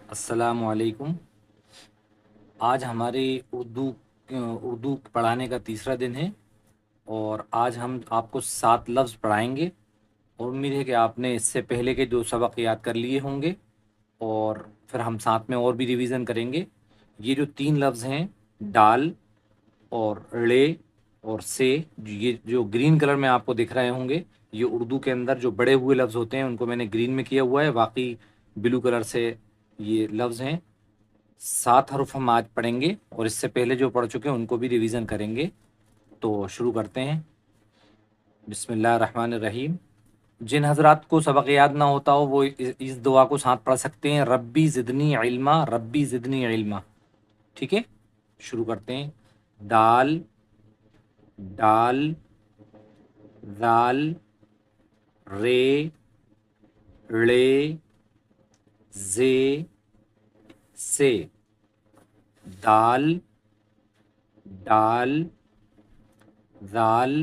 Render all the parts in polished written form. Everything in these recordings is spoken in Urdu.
السلام علیکم۔ آج ہماری اردو پڑھانے کا تیسرا دن ہے اور آج ہم آپ کو 7 لفظ پڑھائیں گے اور امید ہے کہ آپ نے اس سے پہلے کے جو سبق یاد کر لیے ہوں گے اور پھر ہم ساتھ میں اور بھی ریویژن کریں گے۔ یہ جو 3 لفظ ہیں، ڈال اور ڑے اور سے، یہ جو گرین کلر میں آپ کو دکھ رہے ہوں گے، یہ اردو کے اندر جو بڑے ہوئے لفظ ہوتے ہیں ان کو میں نے گرین میں کیا ہوا ہے، باقی بلو کلر سے یہ لفظ ہیں۔ 7 حروف ہم آج پڑھیں گے اور اس سے پہلے جو پڑھ چکے ہیں ان کو بھی ریویژن کریں گے۔ تو شروع کرتے ہیں۔ بسم اللہ الرحمن الرحیم۔ جن حضرات کو سبق یاد نہ ہوتا ہو وہ اس دعا کو ساتھ پڑھ سکتے ہیں، ربی زدنی علما، ربی زدنی علما۔ ٹھیک ہے، شروع کرتے ہیں۔ دال، ڈال، ذال، رے، ڑے، زے، سے۔ دال، ڈال، ذال،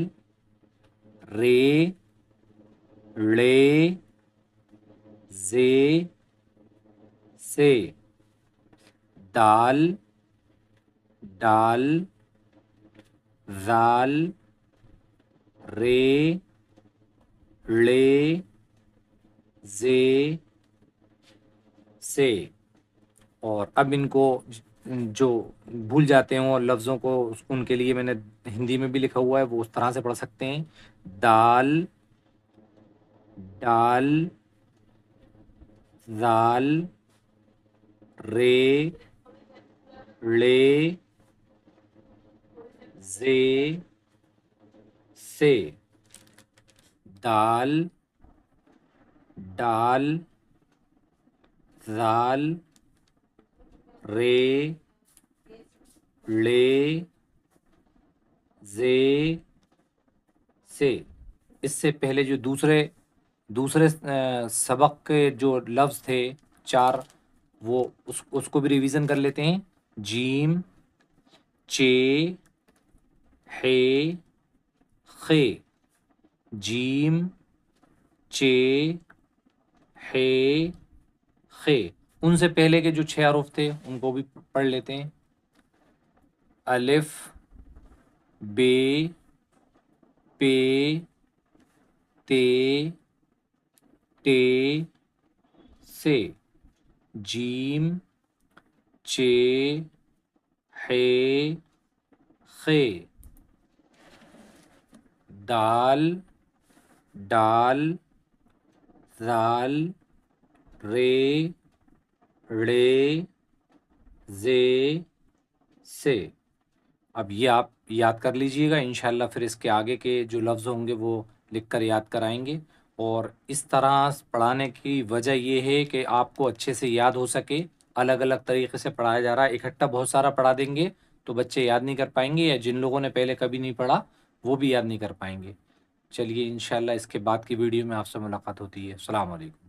رے، ڑے، زے، سے۔ دال، ڈال، ذال، رے، ڑے، زے، سے۔ اور اب ان کو جو بھول جاتے ہوں لفظوں کو، ان کے لیے میں نے ہندی میں بھی لکھا ہوا ہے، وہ اس طرح سے پڑھ سکتے ہیں۔ دال، ڈال، ذال، رے، ڑے، زے، سے۔ دال، ڈال، ذال، رے، ڑے، زے، سے۔ اس سے پہلے جو دوسرے سبق کے جو لفظ تھے 4، وہ اس کو بھی ریویژن کر لیتے ہیں۔ جیم، چے، ہے، خے۔ جیم، چے، ہے، خے۔ ان سے پہلے کے جو 6 حروف تھے ان کو بھی پڑھ لیتے ہیں۔ الف، بے، پے، تے، ٹے، سے۔ جیم، چے، ہے، خے۔ دال، ڈال، ذال، رے، ڑے، زے، سے۔ اب یہ آپ یاد کر لیجئے گا، انشاءاللہ پھر اس کے آگے کے جو لفظ ہوں گے وہ لکھ کر یاد کرائیں گے۔ اور اس طرح پڑھانے کی وجہ یہ ہے کہ آپ کو اچھے سے یاد ہو سکے۔ الگ الگ طریقے سے پڑھایا جا رہا ہے، اکٹھا بہت سارا پڑھا دیں گے تو بچے یاد نہیں کر پائیں گے، یا جن لوگوں نے پہلے کبھی نہیں پڑھا وہ بھی یاد نہیں کر پائیں گے۔ چلیے انشاءاللہ اس کے بعد کی ویڈیو میں آپ سے ملاقات ہوتی ہے۔ السلام علیکم۔